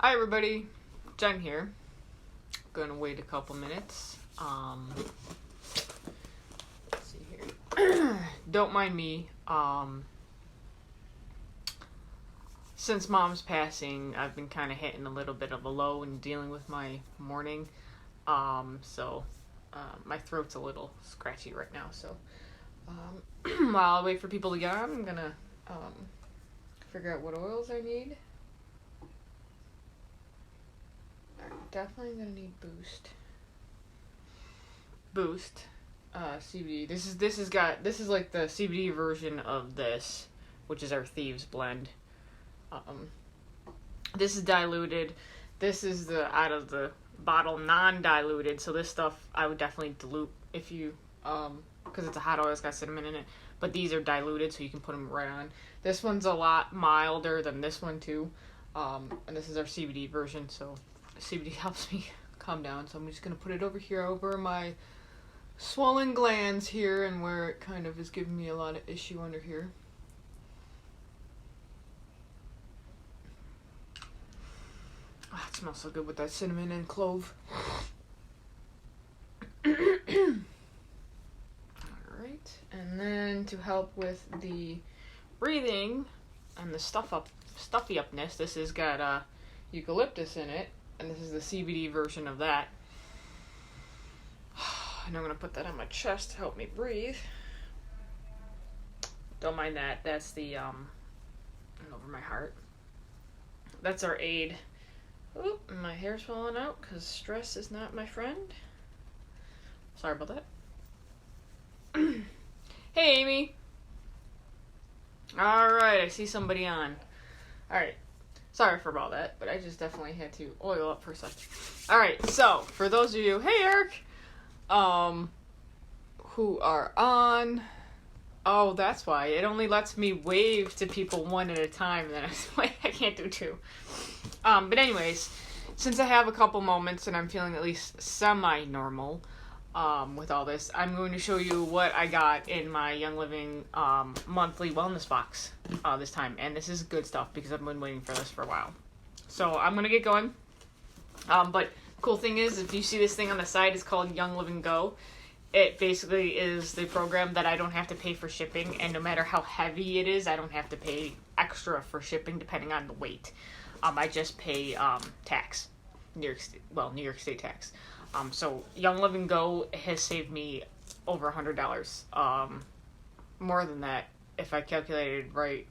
Hi everybody, Jen here. Gonna wait a couple minutes. Let's see here. Don't mind me. Since Mom's passing, I've been kind of hitting a little bit of a low and dealing with my morning. So my throat's a little scratchy right now. So while I wait for people to get on, I'm gonna figure out what oils I need. Definitely gonna need Boost. CBD. This is like the CBD version of this, which is our Thieves blend. This is diluted. This is the out of the bottle non-diluted. So this stuff I would definitely dilute if you because it's a hot oil. It's got cinnamon in it. But these are diluted, so you can put them right on. This one's a lot milder than this one too. And this is our CBD version. So CBD helps me calm down, so I'm just going to put it over here, over my swollen glands here, and where it kind of is giving me a lot of issue under here. Oh, it smells so good with that cinnamon and clove. Alright, and then to help with the breathing and the stuffy upness, this has got eucalyptus in it. And this is the CBD version of that. And I'm going to put that on my chest to help me breathe. Don't mind that. That's the, and over my heart. That's our aid. Oop, my hair's falling out because stress is not my friend. Sorry about that. Hey, Amy. Alright, I see somebody on. Alright. Sorry for all that, but I just definitely had to oil up for a second. Alright, so, for those of you, hey Eric, who are on, oh, that's why. It only lets me wave to people one at a time, and then I can't do two. But anyways, since I have a couple moments and I'm feeling at least semi-normal, with all this, I'm going to show you what I got in my Young Living monthly wellness box this time. And this is good stuff because I've been waiting for this for a while. So I'm going to get going. But cool thing is, if you see this thing on the side, it's called Young Living Go. It basically is the program that I don't have to pay for shipping. And no matter how heavy it is, I don't have to pay extra for shipping depending on the weight. I just pay tax. New York State tax. So Young Living Go has saved me over $100. More than that, if I calculated right.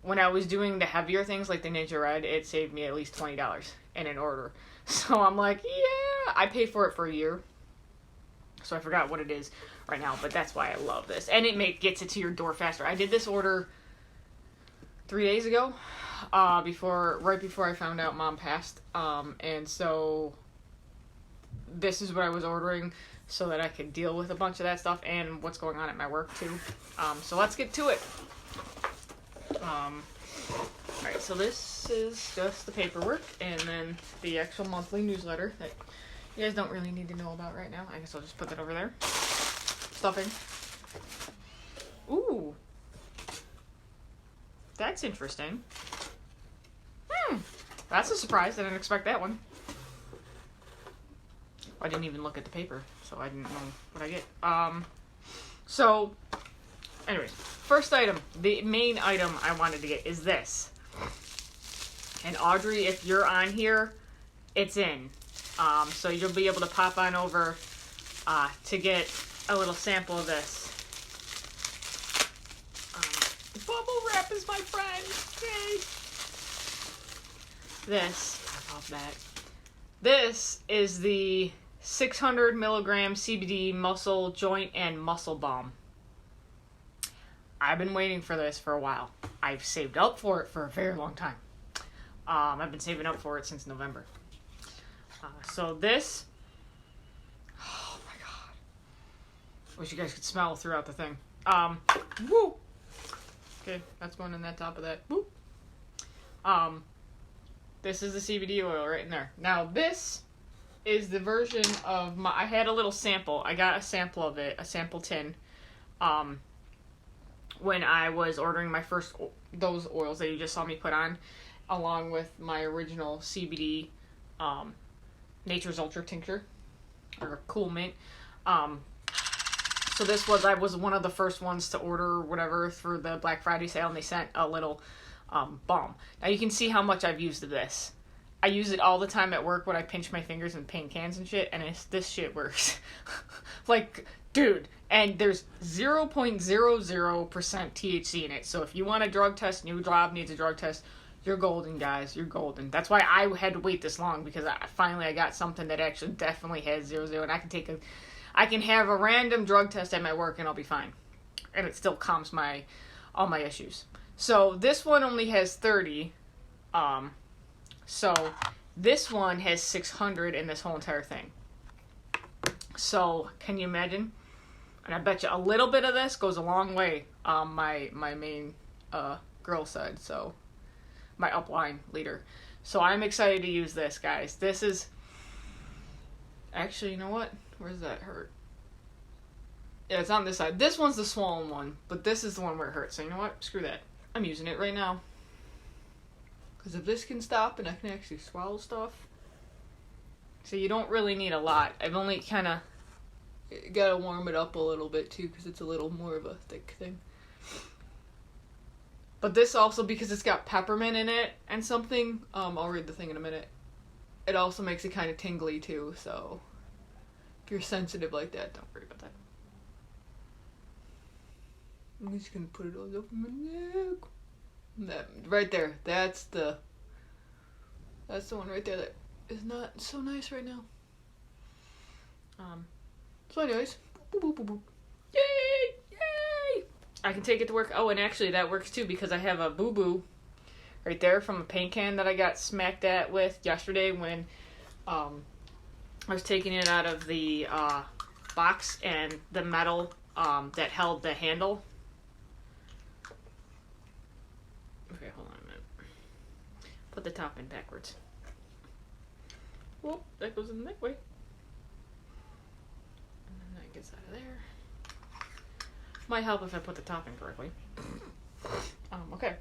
When I was doing the heavier things like the Ninja Red, it saved me at least $20 in an order. So I'm like, yeah, I pay for it for a year. So I forgot what it is right now, but that's why I love this. And it gets it to your door faster. I did this order 3 days ago, right before I found out Mom passed. And so this is what I was ordering so that I could deal with a bunch of that stuff and what's going on at my work too. So let's get to it. Alright, so this is just the paperwork and then the actual monthly newsletter that you guys don't really need to know about right now. I guess I'll just put that over there. Stuffing. Ooh. That's interesting. That's a surprise. I didn't expect that one. I didn't even look at the paper, so I didn't know what I get. So, anyways, first item, the main item I wanted to get is this. And Audrey, if you're on here, it's in. So you'll be able to pop on over to get a little sample of this. Bubble wrap is my friend. Yay! I love that. This is the 600 milligram CBD muscle, joint, and muscle balm. I've been waiting for this for a while. I've saved up for it for a very long time. I've been saving up for it since November. So this, oh my god. Wish you guys could smell throughout the thing. Woo! Okay, that's going in that top of that. Woo! This is the CBD oil right in there. Now this is the version of I had a little sample. I got a sample of it, a sample tin. When I was ordering my first, those oils that you just saw me put on. along with my original CBD Nature's Ultra tincture, or Cool Mint. So I was one of the first ones to order whatever for the Black Friday sale, and they sent a little balm. Now you can see how much I've used of this. I use it all the time at work when I pinch my fingers and paint cans and shit, and this shit works. Like, dude, and there's 0.00% THC in it, so if you want a drug test, new job needs a drug test, you're golden, guys. You're golden. That's why I had to wait this long, because finally I got something that actually definitely has 00, and I can have a random drug test at my work and I'll be fine. And it still calms all my issues. So this one only has 30. So this one has 600 in this whole entire thing. So can you imagine? And I bet you a little bit of this goes a long way on my main girl side. So my upline leader. So I'm excited to use this, guys. This is actually, you know what? Where's that hurt? Yeah, it's on this side. This one's the swollen one, but this is the one where it hurts. So you know what? Screw that. I'm using it right now. Because if this can stop and I can actually swallow stuff. So you don't really need a lot. I've only kind of got to warm it up a little bit too, because it's a little more of a thick thing. But this also, because it's got peppermint in it and something, I'll read the thing in a minute. It also makes it kind of tingly too, so if you're sensitive like that, don't worry about that. I'm just gonna put it all over my neck. That right there, that's the one right there that is not so nice right now. So anyways, boop, boop, boop, boop. Yay! Yay! I can take it to work. Oh, and actually that works too, because I have a boo-boo right there from a paint can that I got smacked at with yesterday when I was taking it out of the box, and the metal that held the handle. Okay, hold on a minute. Put the top in backwards. Whoop, that goes in that way. And then that gets out of there. Might help if I put the top in correctly. Okay.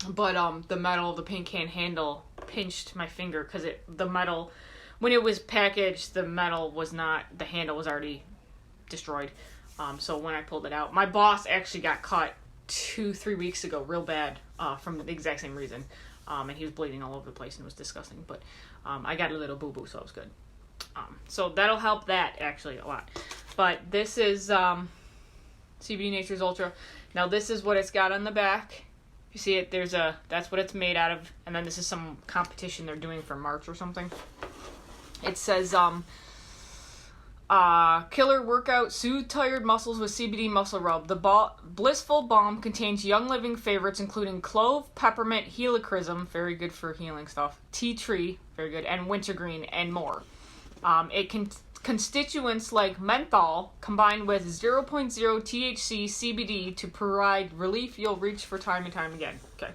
But the metal of the paint can handle pinched my finger, because the metal, when it was packaged, the handle was already destroyed. So when I pulled it out, my boss actually got cut 2-3 weeks ago real bad from the exact same reason, and he was bleeding all over the place and it was disgusting, but I got a little boo-boo, so it was good. So that'll help that actually a lot. But this is CBD Nature's Ultra. Now this is what it's got on the back. If you see it, that's what it's made out of, and then this is some competition they're doing for March or something. It says killer workout, soothe tired muscles with CBD muscle rub. The blissful balm contains Young Living favorites including clove, peppermint, helichrysum, very good for healing stuff, tea tree, very good, and wintergreen, and more. Constituents like menthol combined with 0.0 THC CBD to provide relief you'll reach for time and time again. Okay,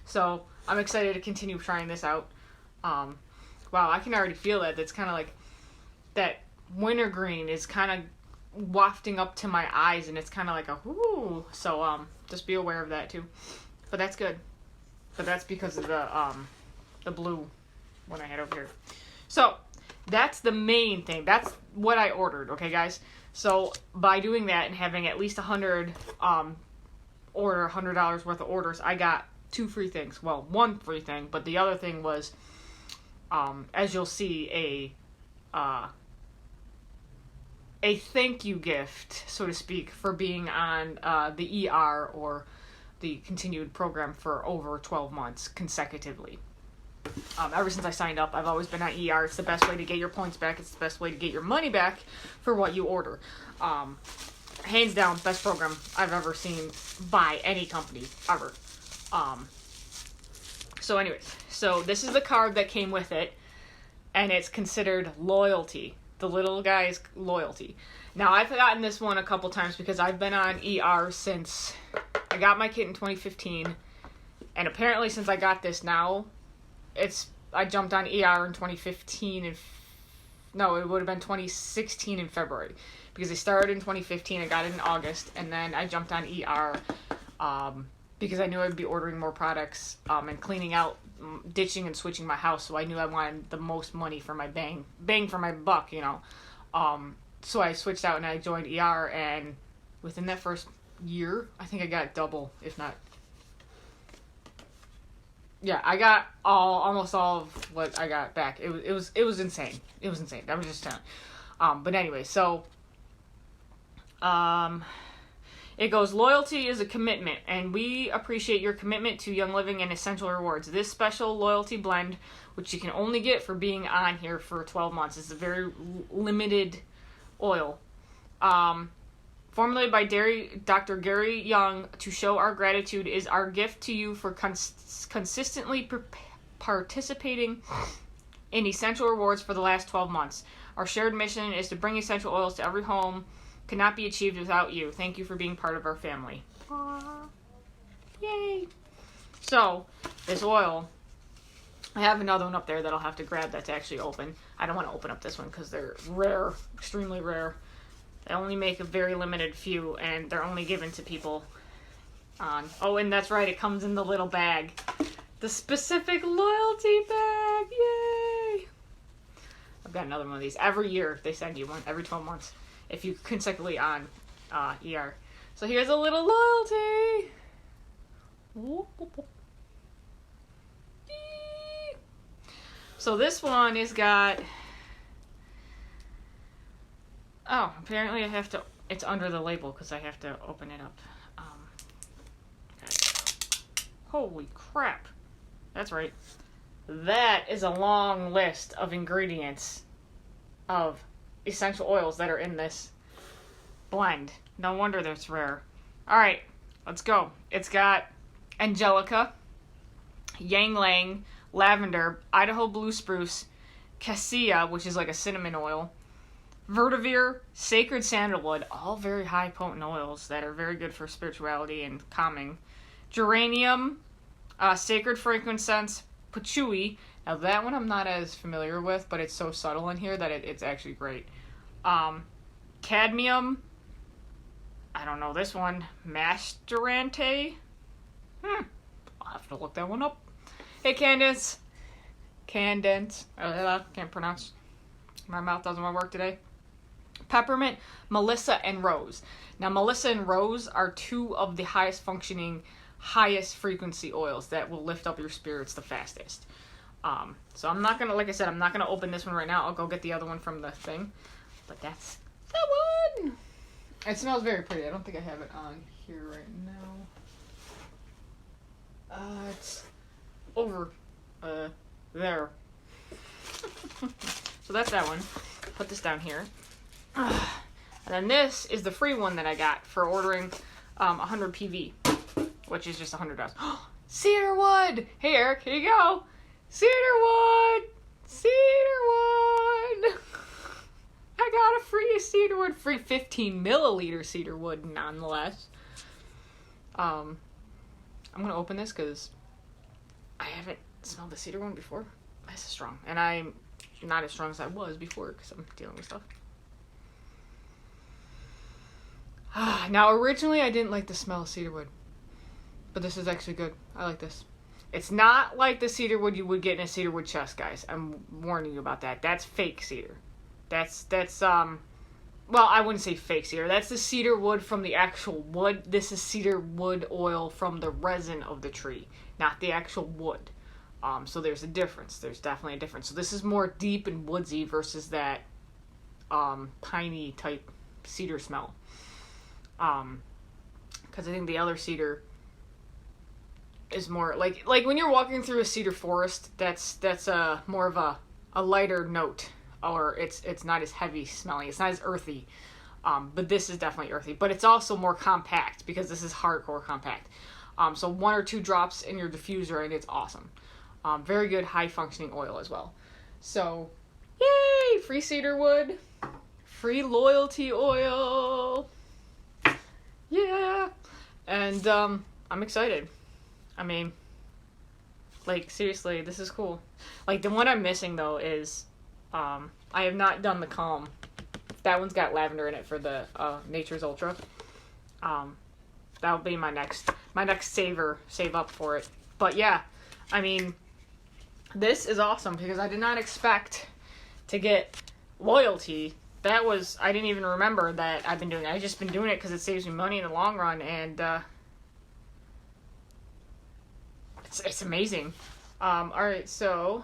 so I'm excited to continue trying this out. Wow, I can already feel that. That's kind of like that. Wintergreen is kind of wafting up to my eyes, and it's kind of like a whoo. So just be aware of that too. But that's good. But that's because of the blue one I had over here. So that's the main thing. That's what I ordered. Okay, guys. So by doing that and having at least $100 $100 worth of orders, I got 2 free things. Well, 1 free thing, but the other thing was, as you'll see, a thank you gift, so to speak, for being on the ER, or the continued program, for over 12 months consecutively. Ever since I signed up, I've always been on ER. It's the best way to get your points back. It's the best way to get your money back for what you order. Hands down, best program I've ever seen by any company, ever. So anyways, so this is the card that came with it, and it's considered loyalty. The little guy's loyalty. Now, I've gotten this one a couple times because I've been on ER since I got my kit in 2015, and apparently since I got this now, I jumped on ER in 2015, it would have been 2016 in February, because I started in 2015, I got it in August, and then I jumped on ER because I knew I'd be ordering more products and cleaning out, ditching and switching my house. So I knew I wanted the most money for my bang for my buck, you know. So I switched out and I joined ER, and within that first year, I think I got double, if not. Yeah, I got almost all of what I got back. It was insane. It was insane. I was just telling. But anyway, so it goes, loyalty is a commitment, and we appreciate your commitment to Young Living and Essential Rewards. This special loyalty blend, which you can only get for being on here for 12 months, is a very limited oil. Formulated by Dr. Gary Young to show our gratitude is our gift to you for consistently participating in Essential Rewards for the last 12 months. Our shared mission is to bring essential oils to every home. Cannot be achieved without you. Thank you for being part of our family. Aww. Yay. So, this oil, I have another one up there that I'll have to grab that's actually open. I don't want to open up this one because they're rare, extremely rare. They only make a very limited few, and they're only given to people on... Oh, and that's right, it comes in the little bag. The specific loyalty bag! Yay! I've got another one of these. Every year, they send you one, every 12 months. If you consecutively on ER. So here's a little loyalty. So this one is got... Oh, apparently I have to... It's under the label because I have to open it up. Okay. Holy crap. That's right. That is a long list of ingredients of essential oils that are in this blend. No wonder that's rare. Alright, let's go. It's got Angelica, Yang Lang, Lavender, Idaho Blue Spruce, Cassia, which is like a cinnamon oil, Vetiver, Sacred Sandalwood, all very high potent oils that are very good for spirituality and calming, Geranium, Sacred Frankincense, Patchouli. Now that one I'm not as familiar with, but it's so subtle in here that it's actually great. Cadmium. I don't know this one. Masturante. I'll have to look that one up. Hey, Candace. Candace. Can't pronounce. My mouth doesn't want to work today. Peppermint, Melissa, and Rose. Now, Melissa and Rose are two of the highest functioning, highest frequency oils that will lift up your spirits the fastest. So I'm not gonna, like I said, I'm not gonna open this one right now. I'll go get the other one from the thing. But that's that one. It smells very pretty. I don't think I have it on here right now. It's over there. So that's that one. Put this down here. And then this is the free one that I got for ordering 100 PV, which is just $100. Cedarwood! Hey, Eric, here you go. Cedarwood! Cedarwood! I got a free cedarwood, free 15 milliliter cedarwood, nonetheless. I'm gonna open this because I haven't smelled the cedar one before. This is strong, and I'm not as strong as I was before because I'm dealing with stuff. Now, originally I didn't like the smell of cedarwood, but this is actually good. I like this. It's not like the cedarwood you would get in a cedarwood chest, guys. I'm warning you about that. That's fake cedar. That's well, I wouldn't say fake cedar. That's the cedar wood from the actual wood. This is cedar wood oil from the resin of the tree, not the actual wood. So there's a difference. There's definitely a difference. So this is more deep and woodsy versus that piney type cedar smell. Because I think the other cedar is more like when you're walking through a cedar forest, that's more of a lighter note, or it's not as heavy smelling, it's not as earthy, but this is definitely earthy, but it's also more compact because this is hardcore compact. So 1 or 2 drops in your diffuser and it's awesome. Very good high functioning oil as well. So yay, free cedarwood, free loyalty oil. Yeah. And I'm excited. I mean, like, seriously, this is cool. Like, the one I'm missing, though, is, I have not done the Calm. That one's got lavender in it for the Nature's Ultra. that'll be my next save up for it. But yeah, I mean, this is awesome because I did not expect to get loyalty. I didn't even remember that I've been doing it. I've just been doing it because it saves me money in the long run, and it's amazing. Alright, so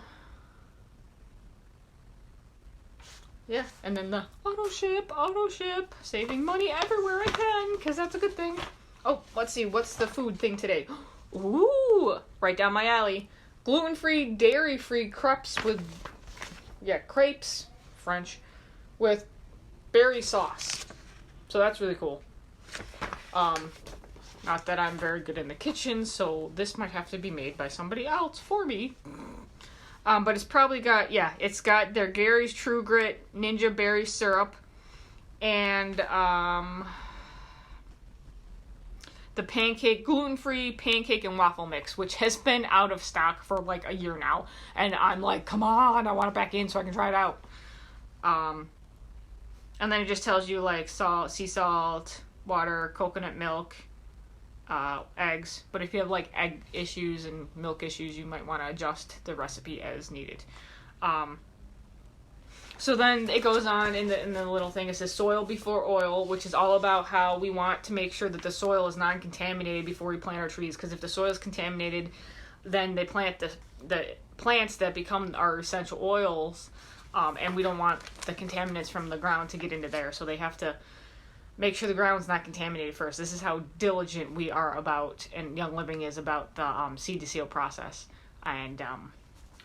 yeah, and then the auto ship, saving money everywhere I can, because that's a good thing. Oh, let's see, what's the food thing today? Ooh, right down my alley. Gluten-free, dairy-free crepes crepes, French, with berry sauce. So that's really cool. Not that I'm very good in the kitchen, so this might have to be made by somebody else for me. But it's probably it's got their Gary's True Grit Ninja Berry Syrup and the gluten-free pancake and waffle mix, which has been out of stock for like a year now. And I'm like, come on, I want it back in so I can try it out. And then it just tells you like salt, sea salt, water, coconut milk, eggs. But if you have like egg issues and milk issues, you might want to adjust the recipe as needed. So then it goes on in the little thing. It says soil before oil, which is all about how we want to make sure that the soil is non-contaminated before we plant our trees. Because if the soil is contaminated, then they plant the plants that become our essential oils, and we don't want the contaminants from the ground to get into there. So they have to make sure the ground's not contaminated first. This is how diligent we are about, and Young Living is about the seed to seal process, and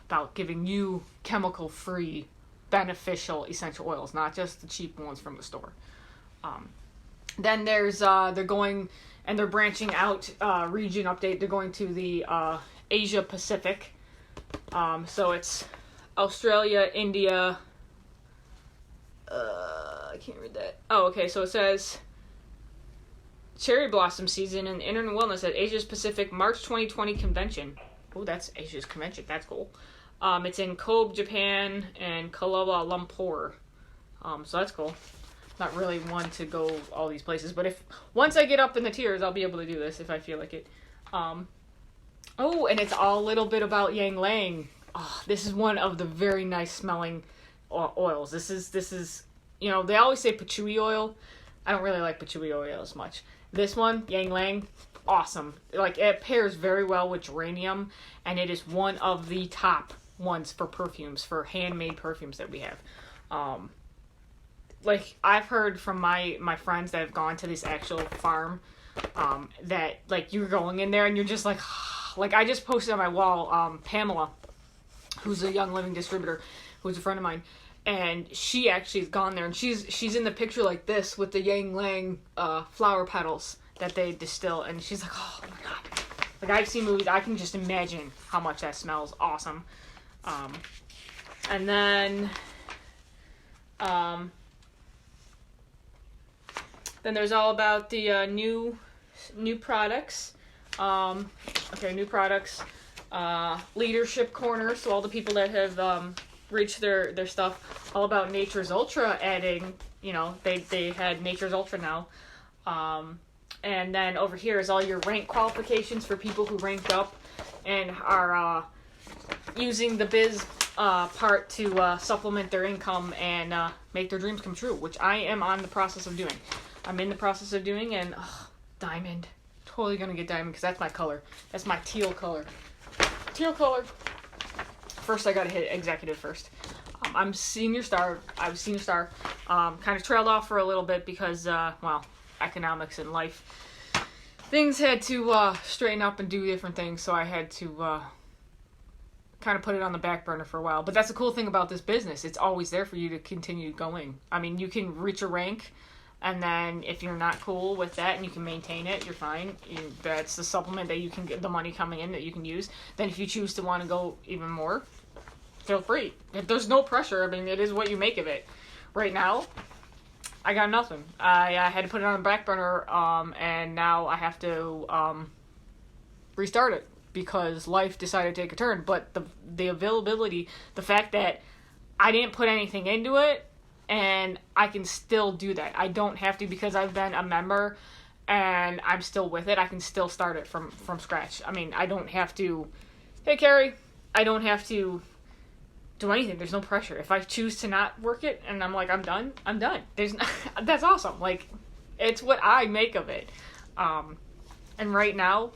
about giving you chemical-free, beneficial essential oils, not just the cheap ones from the store. Then there's they're going and they're branching out. Region update. They're going to the Asia Pacific. So it's Australia, India. I can't read that. Oh, okay. So it says cherry blossom season and Inner Wellness at Asia's Pacific March 2020 convention. Oh, that's Asia's convention. That's cool. It's in Kobe, Japan, and Kuala Lumpur. So that's cool. Not really one to go all these places, but once I get up in the tiers, I'll be able to do this if I feel like it. Oh, and it's all a little bit about Yang Lang. Oh, this is one of the very nice smelling oils. This is, you know, they always say patchouli oil. I don't really like patchouli oil as much. This one, Yang Lang, awesome. Like, it pairs very well with geranium, and it is one of the top ones for perfumes, for handmade perfumes that we have. Like, I've heard from my friends that have gone to this actual farm, that, like, you're going in there and you're just like, like, I just posted on my wall, Pamela, who's a Young Living distributor, who's a friend of mine, and she actually has gone there, and she's in the picture like this with the Yang Lang flower petals that they distill, and she's like, oh my god. Like, I've seen movies, I can just imagine how much that smells awesome. And then there's all about the new products. New products. Leadership Corner, so all the people that have reached their stuff. All about Nature's Ultra adding, you know, they had Nature's Ultra now. And then over here is all your rank qualifications for people who ranked up and are using the biz part to supplement their income and make their dreams come true, which I am on the process of doing. I'm in the process of doing, and diamond. Totally gonna get diamond because that's my color. That's my teal color. Teal color. First, I gotta hit executive first. I'm senior star. I was senior star. Kind of trailed off for a little bit because, economics and life. Things had to straighten up and do different things, so I had to kind of put it on the back burner for a while. But that's the cool thing about this business. It's always there for you to continue going. I mean, you can reach a rank, and then if you're not cool with that and you can maintain it, you're fine. That's the supplement that you can get, the money coming in that you can use. Then if you choose to want to go even more, feel free. There's no pressure. I mean, it is what you make of it. Right now, I got nothing. I had to put it on the back burner, and now I have to restart it because life decided to take a turn. But the availability, the fact that I didn't put anything into it, and I can still do that. I don't have to because I've been a member and I'm still with it, I can still start it from scratch. I mean, I don't have to, hey, Carrie, I don't have to do anything. There's no pressure. If I choose to not work it and I'm like, I'm done, I'm done. That's awesome. Like, it's what I make of it. And right now,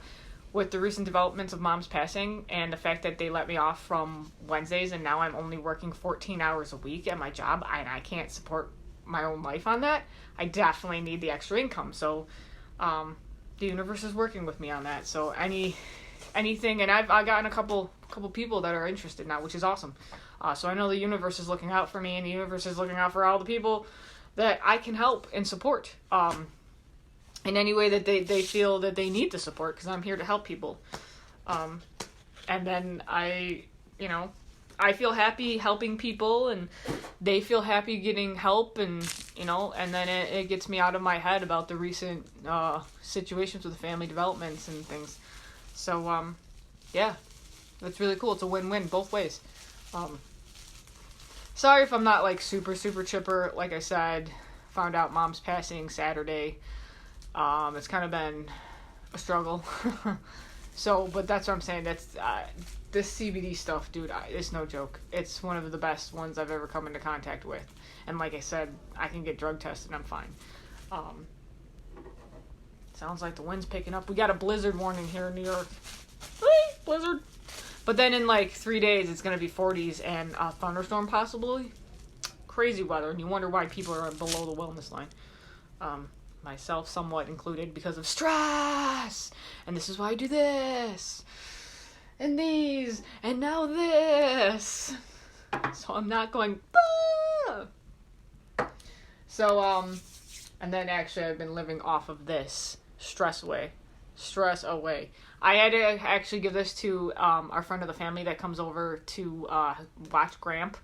with the recent developments of Mom's passing and the fact that they let me off from Wednesdays and now I'm only working 14 hours a week at my job and I can't support my own life on that, I definitely need the extra income. So the universe is working with me on that. So anything, and I've gotten a couple people that are interested now, which is awesome. So I know the universe is looking out for me, and the universe is looking out for all the people that I can help and support in any way that they feel that they need the support, because I'm here to help people. And then I feel happy helping people, and they feel happy getting help, and and then it gets me out of my head about the recent situations with the family developments and things. So yeah, that's really cool. It's a win-win both ways. Sorry if I'm not like super chipper. Like I said, found out Mom's passing Saturday. It's kind of been a struggle. So, but that's what I'm saying. That's this CBD stuff, dude. It's no joke. It's one of the best ones I've ever come into contact with. And like I said, I can get drug tested and I'm fine. Sounds like the wind's picking up. We got a blizzard warning here in New York. Blizzard. But then in like 3 days, it's going to be 40s and a thunderstorm possibly. Crazy weather. And you wonder why people are below the wellness line. Myself somewhat included because of stress. And this is why I do this. And these. And now this. So I'm not going, bah! So, and then actually I've been living off of this. Stress away. I had to actually give this to our friend of the family that comes over to watch Gramp,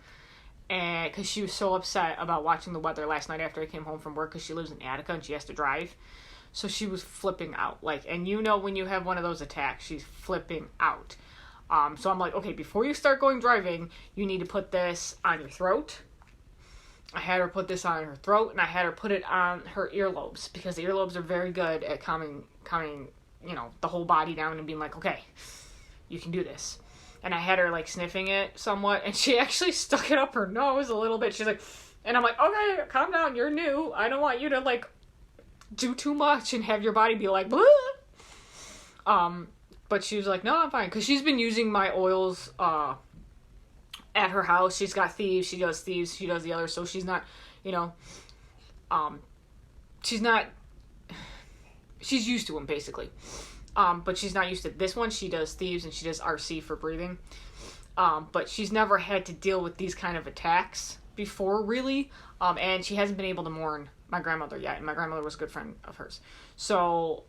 and because she was so upset about watching the weather last night after I came home from work, because she lives in Attica and she has to drive, so she was flipping out. Like, and when you have one of those attacks, she's flipping out. So I'm like, okay, before you start going driving, you need to put this on your throat. I had her put this on her throat, and I had her put it on her earlobes, because the earlobes are very good at calming, the whole body down and being like, okay, you can do this. And I had her, like, sniffing it somewhat, and she actually stuck it up her nose a little bit. She's like, and I'm like, okay, calm down, you're new. I don't want you to, like, do too much and have your body be like, blah. But she was like, no, I'm fine, because she's been using my oils, at her house. She's got thieves, she does the other, so she's not, she's used to them, basically. But she's not used to this one. She does thieves and she does RC for breathing. But she's never had to deal with these kind of attacks before, really. And she hasn't been able to mourn my grandmother yet, and my grandmother was a good friend of hers. So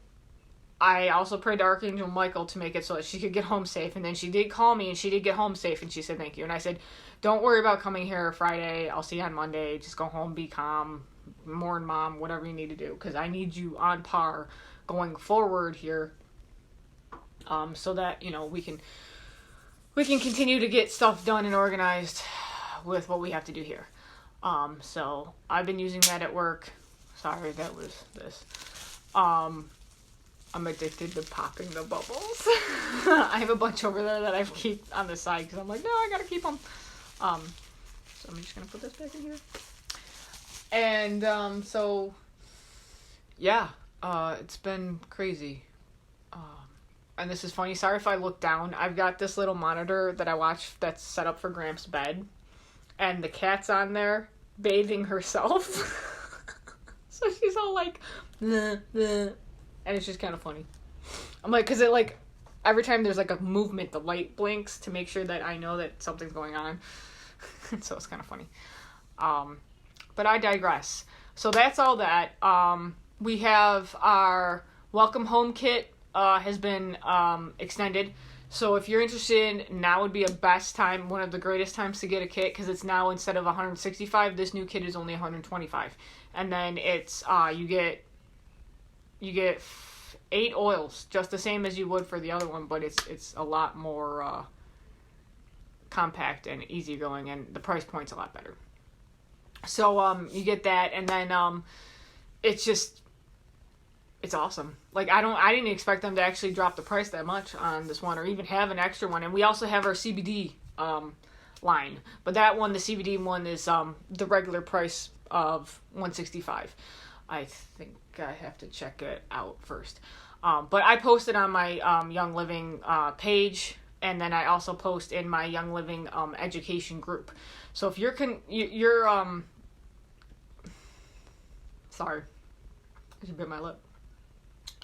I also prayed to Archangel Michael to make it so that she could get home safe, and then she did call me, and she did get home safe, and she said thank you. And I said, don't worry about coming here Friday. I'll see you on Monday. Just go home, be calm, mourn Mom, whatever you need to do, because I need you on par going forward here, so that, we can continue to get stuff done and organized with what we have to do here. So I've been using that at work. Sorry, that was this. I'm addicted to popping the bubbles. I have a bunch over there that I keep on the side because I'm like, no, I gotta keep them. So I'm just gonna put this back in here. And so yeah, it's been crazy. And this is funny. Sorry if I look down. I've got this little monitor that I watch that's set up for Gramps' bed, and the cat's on there bathing herself. So she's all like, bleh, bleh. And it's just kind of funny. I'm like, because it, like, every time there's, like, a movement, the light blinks to make sure that I know that something's going on. So it's kind of funny. But I digress. So that's all that. We have our Welcome Home kit has been extended. So if you're interested, now would be a best time, one of the greatest times to get a kit, because it's now, instead of 165, this new kit is only 125. And then it's, you get 8 oils, just the same as you would for the other one, but it's a lot more compact and easygoing, and the price point's a lot better. So you get that, and then it's it's awesome. Like, I didn't expect them to actually drop the price that much on this one, or even have an extra one. And we also have our CBD line, but that one, the CBD one, is the regular price of $165. I think I have to check it out first. But I posted on my Young Living page, and then I also post in my Young Living education group. So if you're sorry, I just bit my lip.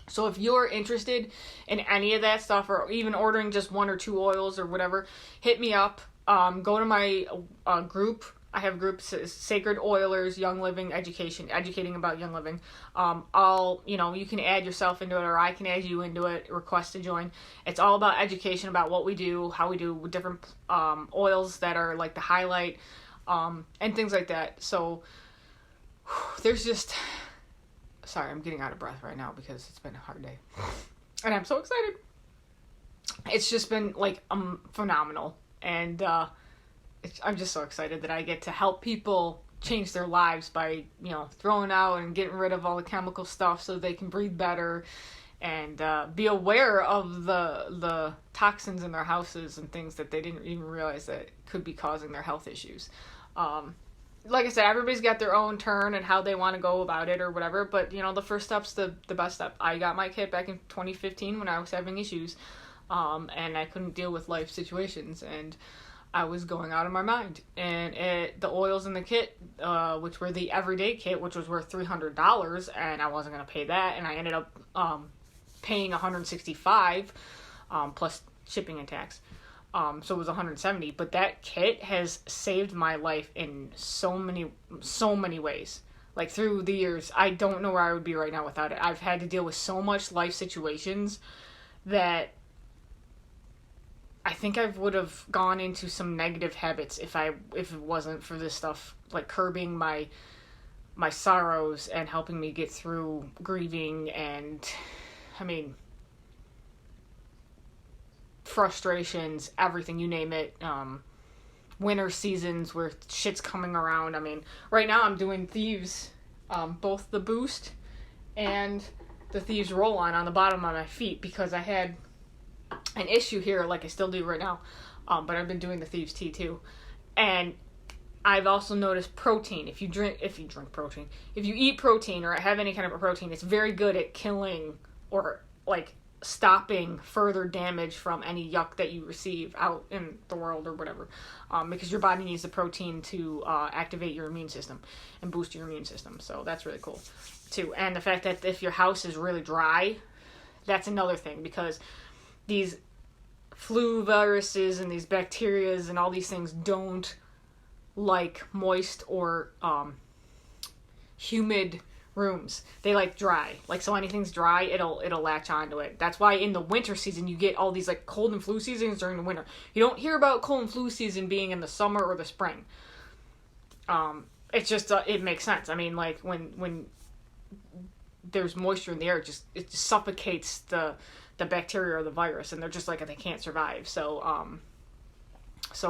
So if you're interested in any of that stuff, or even ordering just 1 or 2 oils or whatever, hit me up. Go to my group. I have groups, Sacred Oilers, Young Living Education, educating about Young Living. You can add yourself into it, or I can add you into it, request to join. It's all about education about what we do, how we do different oils that are like the highlight, and things like that. So there's just, sorry, I'm getting out of breath right now because it's been a hard day. And I'm so excited. It's just been like phenomenal. And I'm just so excited that I get to help people change their lives by, throwing out and getting rid of all the chemical stuff so they can breathe better, and be aware of the toxins in their houses and things that they didn't even realize that could be causing their health issues. Like I said, everybody's got their own turn and how they want to go about it or whatever, but, the first step's the best step. I got my kit back in 2015 when I was having issues, and I couldn't deal with life situations, and I was going out of my mind. And the oils in the kit, which were the everyday kit, which was worth $300, and I wasn't going to pay that, and I ended up paying $165 plus shipping and tax. So it was $170, but that kit has saved my life in so many ways. Like, through the years, I don't know where I would be right now without it. I've had to deal with so much life situations that I think I would have gone into some negative habits if it wasn't for this stuff, like curbing my sorrows and helping me get through grieving and, frustrations, everything, you name it. Winter seasons where shit's coming around. Right now I'm doing Thieves, both the Boost and the Thieves roll-on the bottom of my feet, because I had an issue here, like I still do right now, but I've been doing the Thieves tea too. And I've also noticed protein. If you eat protein or have any kind of a protein, it's very good at killing or like stopping further damage from any yuck that you receive out in the world or whatever, because your body needs the protein to activate your immune system and boost your immune system. So that's really cool too. And the fact that if your house is really dry, that's another thing, because these flu viruses and these bacterias and all these things don't like moist or humid rooms. They like dry. Like, so anything's dry, it'll latch onto it. That's why in the winter season you get all these like cold and flu seasons during the winter. You don't hear about cold and flu season being in the summer or the spring. It's just it makes sense. Like when there's moisture in the air, it just suffocates the bacteria or the virus, and they're just like, they can't survive. So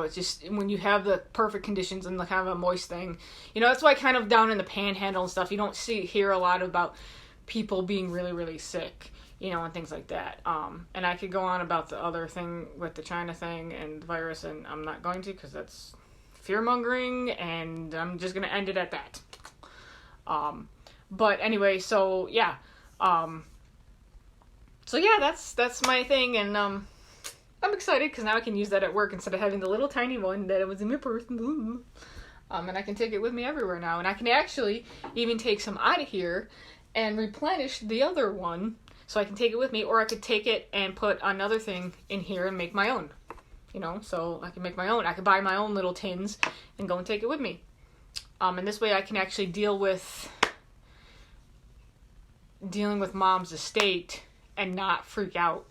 it's just, when you have the perfect conditions and the kind of a moist thing, that's why kind of down in the panhandle and stuff, you don't hear a lot about people being really, really sick, and things like that. And I could go on about the other thing with the China thing and the virus, and I'm not going to, because that's fear-mongering, and I'm just going to end it at that. But anyway, so yeah. That's my thing, and I'm excited because now I can use that at work instead of having the little tiny one that was in my purse. And I can take it with me everywhere now, and I can actually even take some out of here and replenish the other one, so I can take it with me, or I could take it and put another thing in here and make my own. So I can make my own. I could buy my own little tins and go and take it with me. And this way I can actually dealing with Mom's estate and not freak out.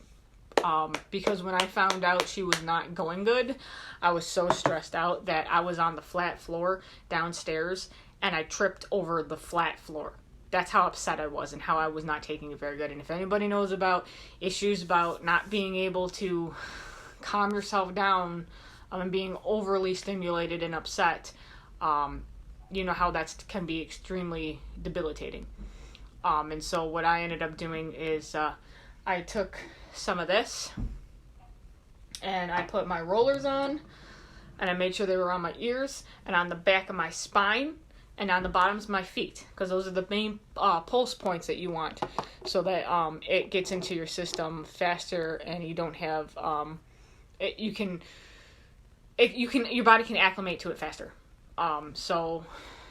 Because when I found out she was not going good, I was so stressed out that I was on the flat floor downstairs and I tripped over the flat floor. That's how upset I was and how I was not taking it very good. And if anybody knows about issues about not being able to calm yourself down and being overly stimulated and upset, you know how that can be extremely debilitating. And so what I ended up doing is I took some of this and I put my rollers on, and I made sure they were on my ears and on the back of my spine and on the bottoms of my feet, because those are the main pulse points that you want, so that it gets into your system faster and you don't have your body can acclimate to it faster. So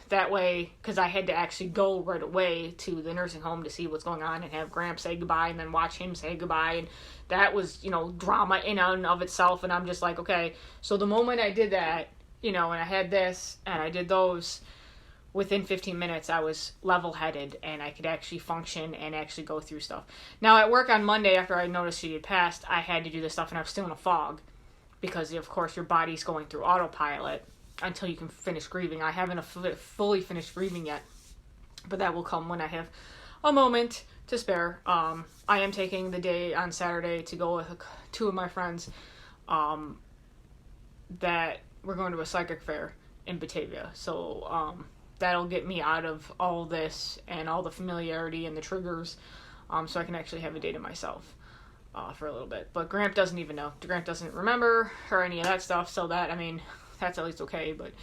that way, because I had to actually go right away to the nursing home to see what's going on and have Gramps say goodbye and then watch him say goodbye, and that was, drama in and of itself. And I'm just like, okay, so the moment I did that, and I had this and I did those, within 15 minutes I was level-headed and I could actually function and actually go through stuff. Now at work on Monday, after I noticed she had passed, I had to do this stuff and I was still in a fog, because of course your body's going through autopilot until you can finish grieving. I haven't fully finished grieving yet, but that will come when I have a moment to spare. I am taking the day on Saturday to go with two of my friends that we're going to a psychic fair in Batavia. So that'll get me out of all this and all the familiarity and the triggers, so I can actually have a day to myself for a little bit. But Gramp doesn't even know. Gramp doesn't remember or any of that stuff, so that, that's at least okay. But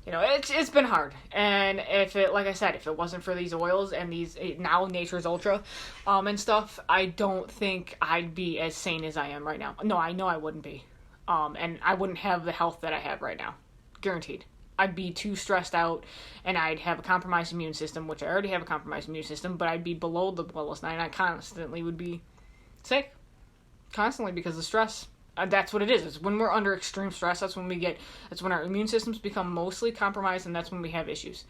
it's been hard, and if it wasn't for these oils and these now Nature's Ultra and stuff, I don't think I'd be as sane as I am right now. No, I know I wouldn't be, and I wouldn't have the health that I have right now, guaranteed. I'd be too stressed out, and I'd have a compromised immune system, which I already have a compromised immune system, but I'd be below the lowest, and I constantly would be sick, constantly, because of stress. That's what it is. It's when we're under extreme stress, that's when our immune systems become mostly compromised, and that's when we have issues.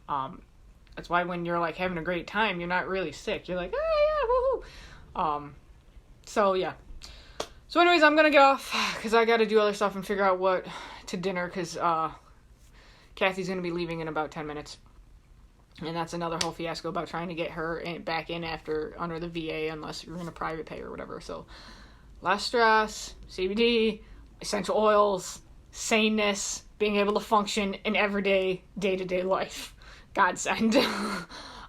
That's why when you're like having a great time, you're not really sick. You're like, oh yeah, woohoo. So yeah. So anyways, I'm gonna get off because I got to do other stuff and figure out what to dinner, because Kathy's gonna be leaving in about 10 minutes, and that's another whole fiasco about trying to get her back in under the VA, unless you're in a private pay or whatever. So less stress, CBD, essential oils, saneness, being able to function in everyday, day-to-day life. Godsend.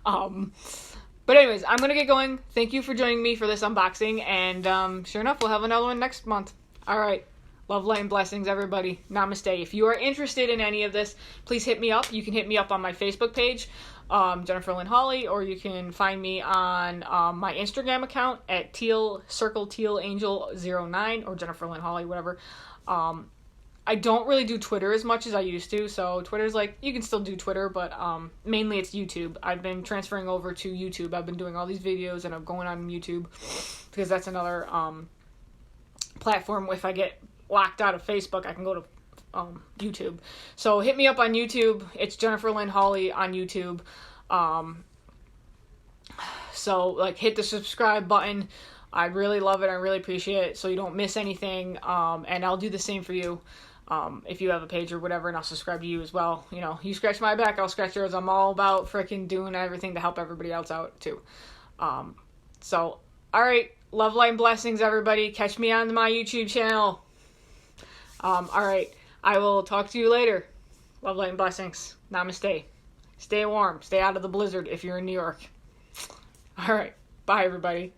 But anyways, I'm going to get going. Thank you for joining me for this unboxing, and sure enough, we'll have another one next month. All right. Love, light, and blessings, everybody. Namaste. If you are interested in any of this, please hit me up. You can hit me up on my Facebook page, Jennifer Lynn Hawley, or you can find me on my Instagram account at tealangel09, or Jennifer Lynn Hawley, whatever. I don't really do Twitter as much as I used to, so Twitter's you can still do Twitter, but mainly it's YouTube. I've been transferring over to YouTube. I've been doing all these videos, and I'm going on YouTube, because that's another platform. If I get locked out of Facebook, I can go to YouTube. So hit me up on YouTube. It's Jennifer Lynn Hawley on YouTube. So hit the subscribe button. I really love it. I really appreciate it, so you don't miss anything. And I'll do the same for you if you have a page or whatever, and I'll subscribe to you as well. You scratch my back, I'll scratch yours. I'm all about freaking doing everything to help everybody else out too. So all right, love, light, and blessings, everybody. Catch me on my YouTube channel. All right, I will talk to you later. Love, light, and blessings. Namaste. Stay warm. Stay out of the blizzard if you're in New York. All right, bye, everybody.